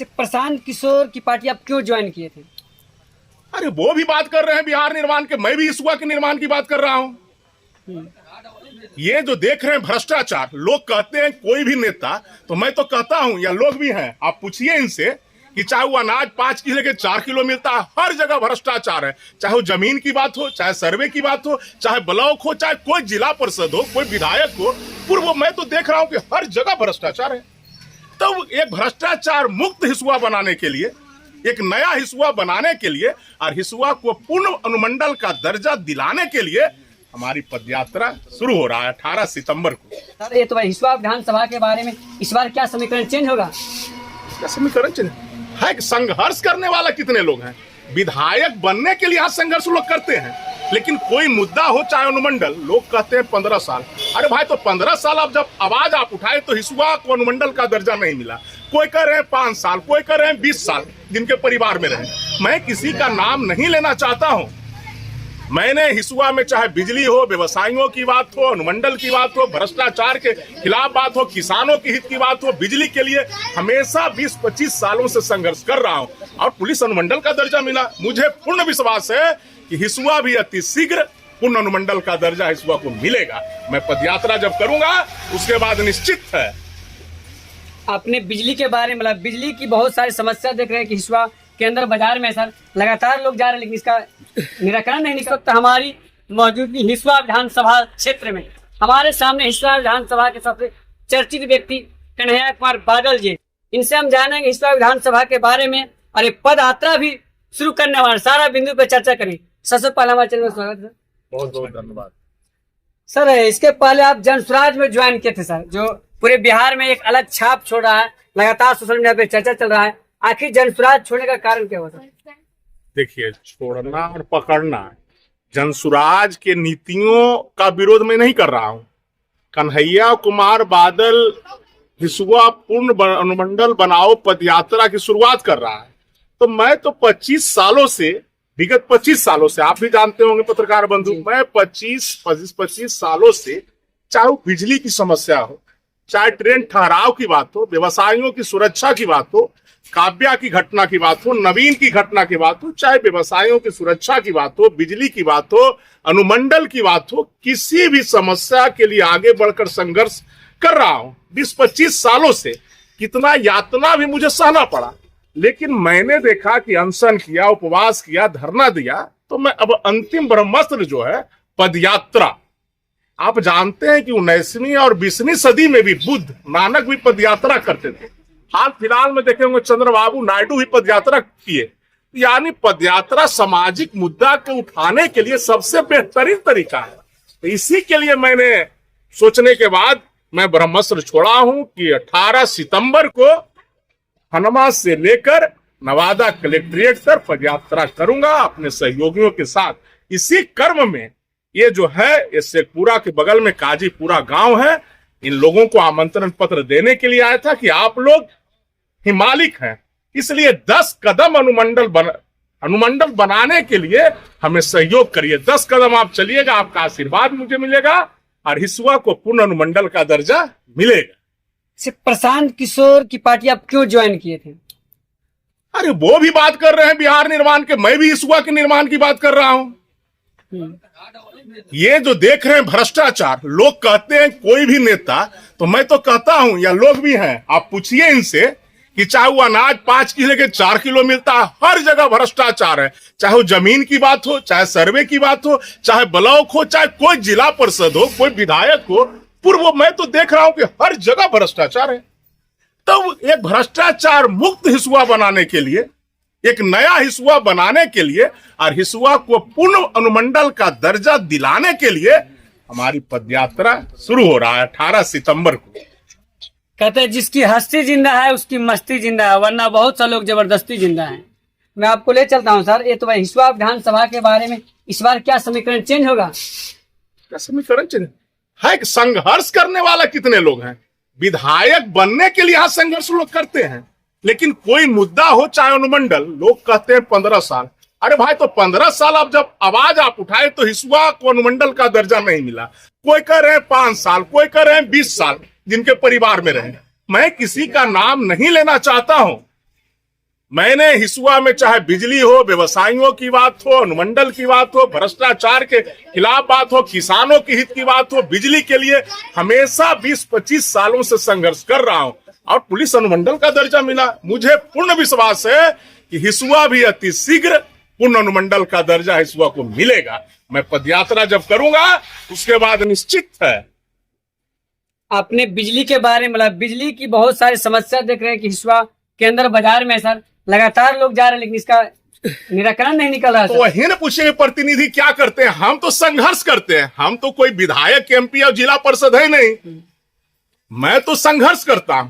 प्रशांत किशोर की पार्टी आप क्यों ज्वाइन किए थे? अरे वो भी बात कर रहे हैं बिहार निर्माण के, मैं भी इसुआ के निर्माण की बात कर रहा हूं। ये जो देख रहे हैं भ्रष्टाचार, लोग कहते हैं कोई भी नेता, तो मैं तो कहता हूं या लोग भी हैं, आप पूछिए इनसे कि चाहे वो अनाज 5 किलो के 4 किलो मिलता है, हर जगह भ्रष्टाचार है। चाहे वो जमीन की बात हो, चाहे सर्वे की बात हो, चाहे ब्लॉक हो, चाहे कोई जिला परिषद हो, कोई विधायक हो, पूर्व मैं तो देख रहा हूं कि हर जगह भ्रष्टाचार है। तो एक भ्रष्टाचार मुक्त हिसुआ बनाने के लिए, एक नया हिसुआ बनाने के लिए और हिसुआ को पूर्ण अनुमंडल का दर्जा दिलाने के लिए हमारी पदयात्रा शुरू हो रहा है 18 सितंबर को। सर ये तो हिसुआ विधानसभा के बारे में इस बार क्या समीकरण चेंज होगा? क्या समीकरण चेंज है? संघर्ष करने वाला कितने लोग हैं? विधायक बनने के लिए आज संघर्ष लोग करते हैं, लेकिन कोई मुद्दा हो चाहे अनुमंडल, लोग कहते हैं 15 साल। अरे भाई तो 15 साल आप जब आवाज आप उठाए तो हिसुआ को अनुमंडल का दर्जा नहीं मिला। कोई कह रहे हैं 5 साल, कोई कह रहे हैं 20 साल, जिनके परिवार में रहे। मैं किसी का नाम नहीं लेना चाहता हूं। मैंने हिसुआ में चाहे बिजली हो, व्यवसायियों की बात हो, अनुमंडल की बात हो, भ्रष्टाचार के खिलाफ बात हो, किसानों की हित की बात हो, बिजली के लिए हमेशा 20-25 सालों से संघर्ष कर रहा हूं और पुलिस अनुमंडल का दर्जा मिला। मुझे पूर्ण विश्वास है कि हिसुआ भी अति शीघ्र पूर्ण अनुमंडल का दर्जा हिसुआ को मिलेगा। मैं पदयात्रा जब करूंगा उसके बाद निश्चित है। आपने बिजली के बारे में, मतलब बिजली की बहुत सारी समस्या देख रहे हैं कि हिसुआ के अंदर बाजार में सर लगातार लोग जा रहे हैं, लेकिन इसका निराकरण नहीं निकल सकता। हमारी मौजूदगी हिसुआ विधानसभा क्षेत्र में, हमारे सामने हिसुआ विधानसभा के सबसे चर्चित व्यक्ति कन्हैया कुमार बादल जी, इनसे हम जानेंगे हिसुआ विधानसभा के बारे में और एक पदयात्रा भी शुरू करने वाले सारा बिंदु पर चर्चा करें। सबसे पहले हमारे चैनल में स्वागत है। बहुत बहुत धन्यवाद सर। इसके पहले आप जनसुराज में ज्वाइन किए थे सर, जो पूरे बिहार में एक अलग छाप छोड़ रहा है, लगातार सोशल मीडिया पे चर्चा चल रहा है। आखिर जनसुराज छोड़ने का कारण क्या हुआ सर? देखिए, छोड़ना और पकड़ना, जनसुराज के नीतियों का विरोध मैं नहीं कर रहा हूं। कन्हैया कुमार बादल हिसुआ पूर्ण अनुमंडल बनाओ पदयात्रा की शुरुआत कर रहा है, तो मैं तो 25 सालों से, विगत 25 सालों से, आप भी जानते होंगे पत्रकार बंधु, मैं 25 सालों से, चाहे वो बिजली की समस्या हो, चाहे ट्रेन ठहराव की बात हो, व्यवसायियों की सुरक्षा की बात हो, काव्या की घटना की बात हो, नवीन की घटना की बात हो, चाहे व्यवसायियों की सुरक्षा की बात हो, बिजली की बात हो, अनुमंडल की बात हो, किसी भी समस्या के लिए आगे बढ़कर संघर्ष कर रहा हूं 20-25 सालों से। कितना यातना भी मुझे सहना पड़ा, लेकिन मैंने देखा कि अनशन किया, उपवास किया, धरना दिया, तो मैं अब अंतिम ब्रह्मास्त्र जो है पदयात्रा। आप जानते हैं कि 19वीं और 20वीं सदी में भी बुद्ध, नानक भी पदयात्रा करते थे। हाल फिलहाल में देखे होंगे चंद्रबाबू नायडू भी पदयात्रा किए। यानी पदयात्रा सामाजिक मुद्दा को उठाने के लिए सबसे बेहतरीन तरीका है। तो इसी के लिए मैंने सोचने के बाद मैं ब्रह्मास्त्र छोड़ा हूं कि 18 सितंबर को हनुमा से लेकर नवादा कलेक्ट्रेट तक पदयात्रा करूंगा अपने सहयोगियों के साथ। इसी क्रम में ये जो है, इससे पूरा के बगल में काजीपुरा गांव है, इन लोगों को आमंत्रण पत्र देने के लिए आया था कि आप लोग ही मालिक हैं, इसलिए 10 कदम अनुमंडल बनाने के लिए हमें सहयोग करिए। 10 कदम आप चलिएगा, आपका आशीर्वाद मुझे मिलेगा और हिसुआ को पूर्ण अनुमंडल का दर्जा मिलेगा। प्रशांत किशोर की पार्टी आप क्यों ज्वाइन किए थे? अरे वो भी बात कर रहे हैं बिहार निर्माण के, मैं भी हिसुआ के निर्माण की बात कर रहा हूं। ये जो देख रहे हैं भ्रष्टाचार, लोग कहते हैं कोई भी नेता, तो मैं तो कहता हूं या लोग भी हैं, आप पूछिए इनसे कि चाहे वो अनाज 5 किलो के 4 किलो मिलता है, हर जगह भ्रष्टाचार है। चाहे वो जमीन की बात हो, चाहे सर्वे की बात हो, चाहे ब्लॉक हो, चाहे कोई जिला परिषद हो, कोई विधायक हो, पूर्व मैं तो देख रहा हूं कि हर जगह भ्रष्टाचार है। तो एक भ्रष्टाचार मुक्त हिसुआ बनाने के लिए, एक नया हिसुआ बनाने के लिए और हिसुआ को पूर्ण अनुमंडल का दर्जा दिलाने के लिए हमारी पदयात्रा शुरू हो रहा है 18 सितंबर को। कहते हैं जिसकी हस्ती जिंदा है उसकी मस्ती जिंदा है, वरना बहुत से लोग जबरदस्ती जिंदा हैं। मैं आपको ले चलता हूं सर। ये तो भाई हिसुआ विधानसभा के बारे में इस बार क्या समीकरण चेंज होगा? क्या समीकरण चेंज है? संघर्ष करने वाला कितने लोग हैं? विधायक बनने के लिए आज संघर्ष लोग करते हैं, लेकिन कोई मुद्दा हो चाहे अनुमंडल, लोग कहते हैं 15 साल। अरे भाई तो 15 साल आप जब आवाज आप उठाए तो हिसुआ को अनुमंडल का दर्जा नहीं मिला। कोई कह रहे हैं 5 साल, कोई कह रहे हैं 20 साल, जिनके परिवार में रहे। मैं किसी का नाम नहीं लेना चाहता हूं। मैंने हिसुआ में चाहे बिजली हो, व्यवसायियों की बात हो, अनुमंडल की बात हो, भ्रष्टाचार के खिलाफ बात हो, किसानों की हित की बात हो, बिजली के लिए हमेशा 20-25 सालों से संघर्ष कर रहा हूं और पुलिस अनुमंडल का दर्जा मिला। मुझे पूर्ण विश्वास है कि हिसुआ भी अति शीघ्र पूर्ण अनुमंडल का दर्जा हिसुआ को मिलेगा। मैं पदयात्रा जब करूंगा उसके बाद निश्चित है। आपने बिजली के बारे में मतलब बिजली की बहुत सारी समस्या देख रहे हैं कि हिसुआ के अंदर बाजार में सर लगातार लोग जा रहे हैं, लेकिन इसका निराकरण नहीं निकल रहा है तो सर। वही न पूछेंगे प्रतिनिधि क्या करते हैं। हम तो संघर्ष करते हैं, हम तो कोई विधायक, एमपी और जिला परिषद है नहीं। मैं तो संघर्ष करता हूं।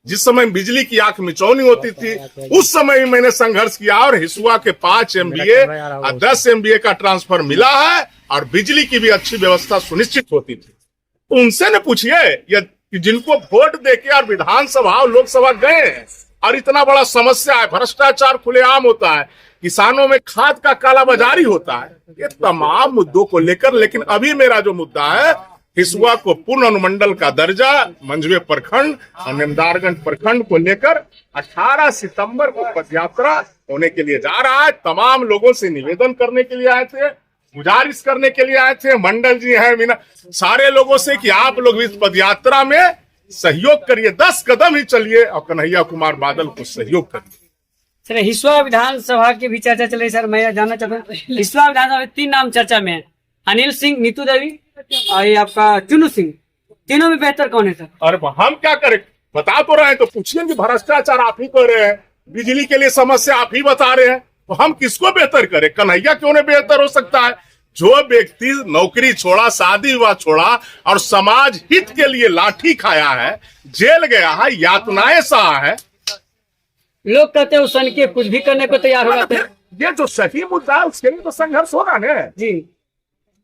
जिस समय बिजली की आंख मिचौनी होती थी उस समय भी मैंने संघर्ष किया और हिसुआ के 5 MBA और 10 MBA का ट्रांसफर मिला है और बिजली की भी अच्छी व्यवस्था सुनिश्चित होती थी। उनसे न पूछिए जिनको वोट देके और विधानसभा और लोकसभा गए हैं और इतना बड़ा समस्या है, भ्रष्टाचार खुलेआम होता है, किसानों में खाद का कालाबाजारी होता है, ये तमाम मुद्दों को लेकर। लेकिन अभी मेरा जो मुद्दा है, हिसुआ को पूर्ण अनुमंडल का दर्जा मंझवे प्रखंड और नेमदारगंज प्रखंड को लेकर 18 सितंबर को पदयात्रा होने के लिए जा रहा है। तमाम लोगों से निवेदन करने के लिए आए थे, गुजारिश करने के लिए आए थे, मंडल जी हैं मीना, सारे लोगों से कि आप लोग इस पदयात्रा में सहयोग करिए, 10 कदम ही चलिए और कन्हैया कुमार बादल को सहयोग करिए। सर हिसुआ विधानसभा की भी चर्चा चल रही है सर। मैं जानना चाहता हूँ हिसुआ विधानसभा में 3 नाम चर्चा में है, अनिल सिंह, नीतू देवी और ये आपका चुनू सिंह। तीनों में बेहतर कौन है सर? अरे हम क्या करें, बता तो रहे हैं। तो पूछिए कि भ्रष्टाचार आप ही कर रहे हैं, बिजली के लिए समस्या आप ही बता रहे हैं, तो हम किसको बेहतर करें? कन्हैया क्यों नहीं बेहतर हो सकता है? जो व्यक्ति नौकरी छोड़ा, शादी विवाह छोड़ा और समाज हित के लिए लाठी खाया है, जेल गया है, यातनाएं सहा है, लोग कहते हैं उसन के कुछ भी करने को तैयार हो जाते हैं। ये जो सही मुद्दा है उसके लिए तो संघर्ष होगा ना जी।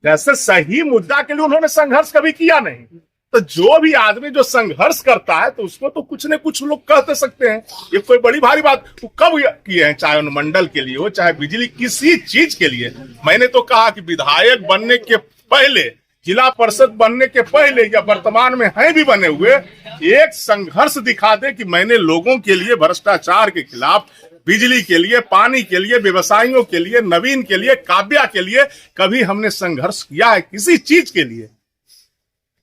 जैसे सही मुद्दा के लिए उन्होंने संघर्ष कभी किया नहीं, तो जो भी आदमी जो संघर्ष करता है तो उसको तो कुछ न कुछ लोग कहते सकते हैं। ये कोई बड़ी भारी बात वो कब किए हैं, चाहे अनुमंडल के लिए हो, चाहे बिजली, किसी चीज के लिए। मैंने तो कहा कि विधायक बनने के पहले, जिला परिषद बनने के पहले या वर्तमान में हैं भी बने हुए, एक संघर्ष दिखा दे कि मैंने लोगों के लिए भ्रष्टाचार के खिलाफ, बिजली के लिए, पानी के लिए, व्यवसायियों के लिए, नवीन के लिए, काव्या के लिए कभी हमने संघर्ष किया है किसी चीज के लिए।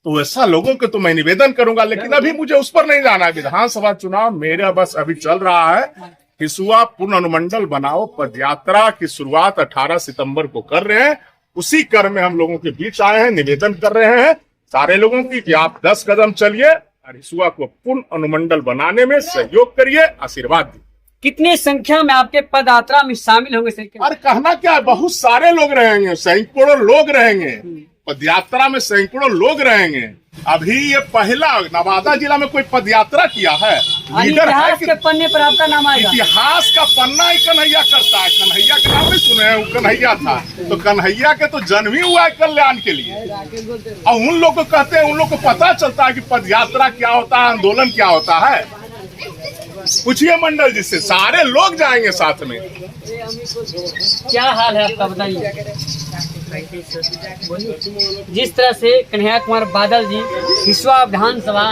तो ऐसा लोगों के तो मैं निवेदन करूंगा, लेकिन अभी मुझे उस पर नहीं जाना है। विधानसभा चुनाव मेरा बस अभी चल रहा है। हिसुआ पूर्ण अनुमंडल बनाओ पदयात्रा की शुरुआत 18 सितंबर को कर रहे हैं। उसी क्रम में हम लोगों के बीच आए हैं, निवेदन कर रहे हैं सारे लोगों की कि आप 10 कदम चलिए और हिसुआ को पूर्ण अनुमंडल बनाने में सहयोग करिए, आशीर्वाद दीजिए। कितनी संख्या में आपके पदयात्रा में शामिल होंगे सर? और कहना क्या है, बहुत सारे लोग रहेंगे, सैकड़ों लोग रहेंगे पदयात्रा में, सैकड़ों लोग रहेंगे। अभी ये पहला नवादा जिला में कोई पदयात्रा किया है, लीडर है इतिहास के पन्ने पर आपका नाम आएगा। इतिहास का पन्ना ही कन्हैया करता है। कन्हैया के नाम नहीं सुने हैं, वो कन्हैया था, तो कन्हैया के तो जन्म ही हुआ है कल्याण के लिए। और उन लोग को कहते हैं, उन लोग को पता चलता है कि पदयात्रा क्या होता है, आंदोलन क्या होता है। पूछिए मंडल जी से, सारे लोग जाएंगे साथ में। क्या हाल है आपका बताइए? जिस तरह से कन्हैया कुमार बादल जी हिसुआ विधानसभा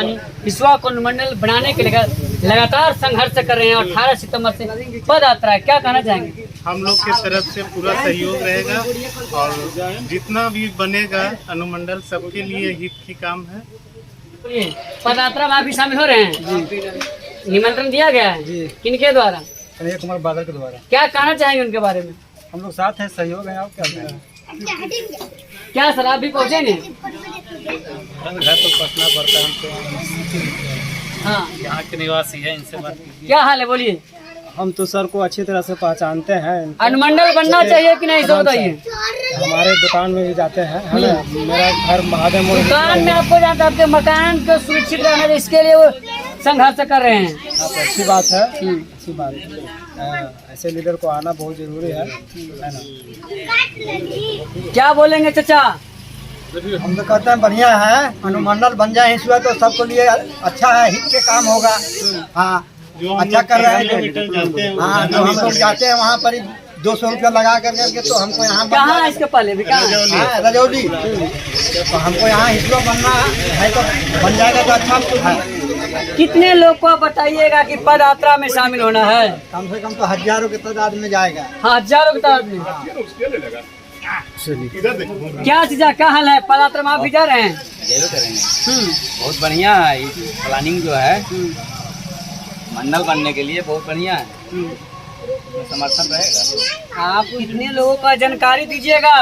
हिसुआ को अनुमंडल बनाने के लिए लगातार संघर्ष कर रहे हैं और 18 सितंबर से पदयात्रा है, क्या कहना चाहेंगे? हम लोग की तरफ से पूरा सहयोग रहेगा और जितना भी बनेगा अनुमंडल सबके लिए हित की काम है। पदयात्रा में आप भी शामिल हो रहे हैं? निमंत्रण दिया गया है किनके द्वारा? कन्हैया कुमार बादल के द्वारा। क्या कहना चाहेंगे उनके बारे में? हम लोग साथ हैं, सहयोग है। आप क्या करें? क्या सर आप भी पहुँचेंगे? घर तो पहुँचना पड़ता है हमको। हाँ, यहाँ के निवासी है, इनसे बात कीजिए। क्या हाल है बोलिए? हम तो सर को अच्छी तरह से पहचानते हैं। अनुमंडल बनना चाहिए कि नहीं, सो बताइए। हमारे दुकान में भी जाते हैं, है ना। मेरा घर महादेव मोड़। दुकान में आपको जानते हैं, आपके मकान को सुरक्षित रहना है, इसके लिए वो संघर्ष कर रहे हैं। आप अच्छी बात है, अच्छी बात है। ऐसे लीडर को आना बहुत जरूरी है ना। क्या बोलेंगे चाचा? हम तो कहते हैं बढ़िया है, अनुमंडल बन जाए हिसुआ तो सबके लिए अच्छा है, हित के काम होगा। हाँ, अच्छा कर रहे हैं। हाँ, जो हम लोग जाते हैं वहाँ पर 200 रुपया लगा करके, तो हमको यहाँ कहाँ इसके पहले भी कहाँ? रजौली। तो हमको यहाँ हिसुआ बनना है, तो बन जाएगा तो अच्छा है। कितने लोग को आप बताइएगा कि पद यात्रा में शामिल होना है? कम से कम तो हजारों के तादाद में जाएगा। हाँ, हजारों की तादाद में। इधर देखो। क्या चीज क्या हाल है? पद यात्रा में आप भी जा रहे हैं? जरूर करेंगे। बहुत बढ़िया है प्लानिंग जो है मंडल बनने के लिए, बहुत बढ़िया है। समर्थन रहेगा। आप कितने लोगों का जानकारी दीजिएगा?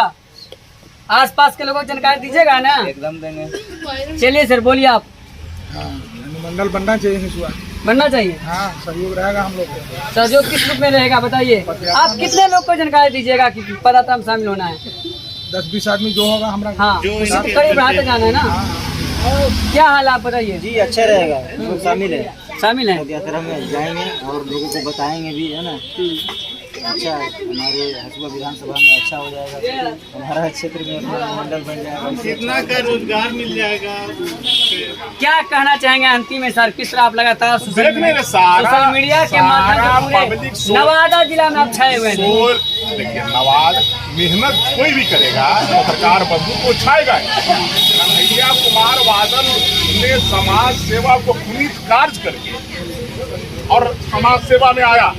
आसपास के लोगों को जानकारी दीजिएगा ना? एकदम देंगे। चलिए सर, बोलिए आप। अनुमंडल बनना चाहिए हिसुआ। बनना चाहिए। हाँ, सहयोग रहेगा हम लोग को। सहयोग किस रूप में रहेगा बताइए? आप कितने लोग को जानकारी दीजिएगा कि पद यात्रा में शामिल होना है? 10-20 आदमी जो होगा हमारा। हाँ, करीब बढ़ाते जाना है ना। क्या हाल आप बताइए? जी अच्छा रहेगा, लोग शामिल है। शामिल है। पद यात्रा में जाएंगे और लोगों को बताएंगे भी, है ना। अच्छा हमारे हसुआ विधानसभा में अच्छा हो जाएगा, हमारा क्षेत्र में अपना मंडल बन जाएगा, कितना का रोजगार मिल जाएगा। क्या कहना चाहेंगे अंतिम में सर? किस तरह आप लगातार देख लेंगे सारा सोशल मीडिया के माध्यम से पब्लिक पूरे नवादा जिला में आप छाए हुए हैं। देखिए नवादा मेहनत कोई भी करेगा तो सरकार बंधु को छाएगा। कन्हैया कुमार बादल ने समाज सेवा को पुनीत कार्य करके और समाज सेवा में आया।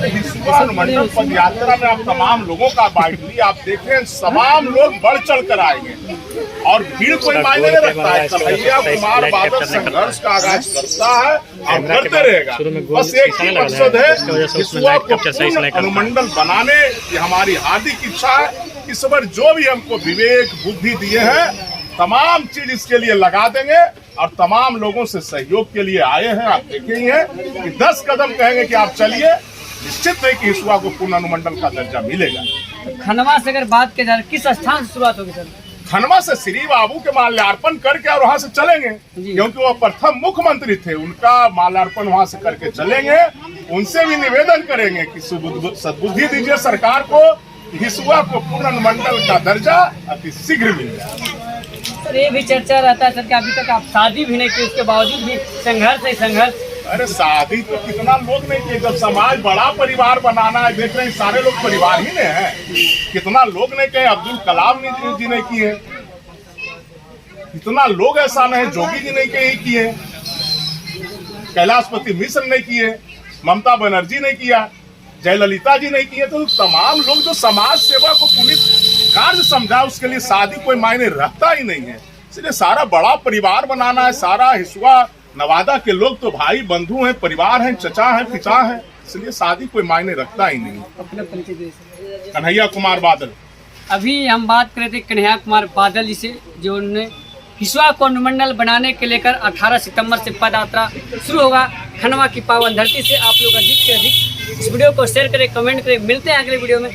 हिसुआ अनुमंडल पद यात्रा में आप तमाम लोगों का बाइट ली, आप देखें तमाम लोग बढ़ चढ़ कर आएंगे और भीड़ कोई मायने नहीं रखता है। कन्हैया कुमार बादल संघर्ष का आगाज करता है और करते रहेगा। बस एक ही मकसद है, हिसुआ को पूर्ण अनुमंडल बनाने की हमारी हार्दिक इच्छा है। इस बार जो भी हमको विवेक बुद्धि दिए हैं तमाम चीज इसके लिए लगा देंगे और तमाम लोगों से सहयोग के लिए आए हैं। आप देखेंगे कि 10 कदम कहेंगे कि आप चलिए, निश्चित है कि हिसुआ को पूर्ण अनुमंडल का दर्जा मिलेगा। खनवा से अगर बात की जाए किस स्थान से शुरुआत होगी सर? खनवा से श्री बाबू के माल्यार्पण करके और वहाँ से चलेंगे, जी। क्योंकि वो प्रथम मुख्यमंत्री थे। उनका माल्यार्पण वहाँ से करके चलेंगे। उनसे भी निवेदन करेंगे कि सद्बुद्धि दीजिए सरकार को, हिसुआ को पूर्ण अनुमंडल का दर्जा अति शीघ्र मिल जाए। सर ये भी चर्चा रहता है सर कि अभी तक आप शादी भी नहीं की, उसके बावजूद भी संघर्ष है संघर्ष। अरे शादी तो कितना लोग नहीं किए। जब समाज बड़ा परिवार बनाना है, देख रहे हैं सारे लोग परिवार ही ने हैं। कितना लोग नहीं कहे, अब्दुल कलाम जी ने किए, कितना लोग ऐसा नहीं, जोगी जी नहीं कहे किए, कैलाशपति मिश्र ने किए, ममता बनर्जी ने किया, जयललिता जी ने किए। तो तमाम लोग जो समाज सेवा को पुनीत कार्य समझा, उसके लिए शादी कोई मायने रखता ही नहीं है। इसलिए सारा बड़ा परिवार बनाना है। सारा हिसुआ नवादा के लोग तो भाई बंधु हैं, परिवार हैं, चचा हैं, पिता हैं, इसलिए शादी कोई मायने रखता ही नहीं। अपने परिचय दे सर। कन्हैया कुमार बादल। अभी हम बात कर रहे थे कन्हैया कुमार बादल जी से, जो उन्होंने हिसुआ को अनुमंडल बनाने के लेकर 18 सितंबर से पद यात्रा शुरू होगा खनवा की पावन धरती से। आप लोग अधिक से अधिक इस वीडियो को शेयर करें, कमेंट करें। मिलते हैं अगले वीडियो में।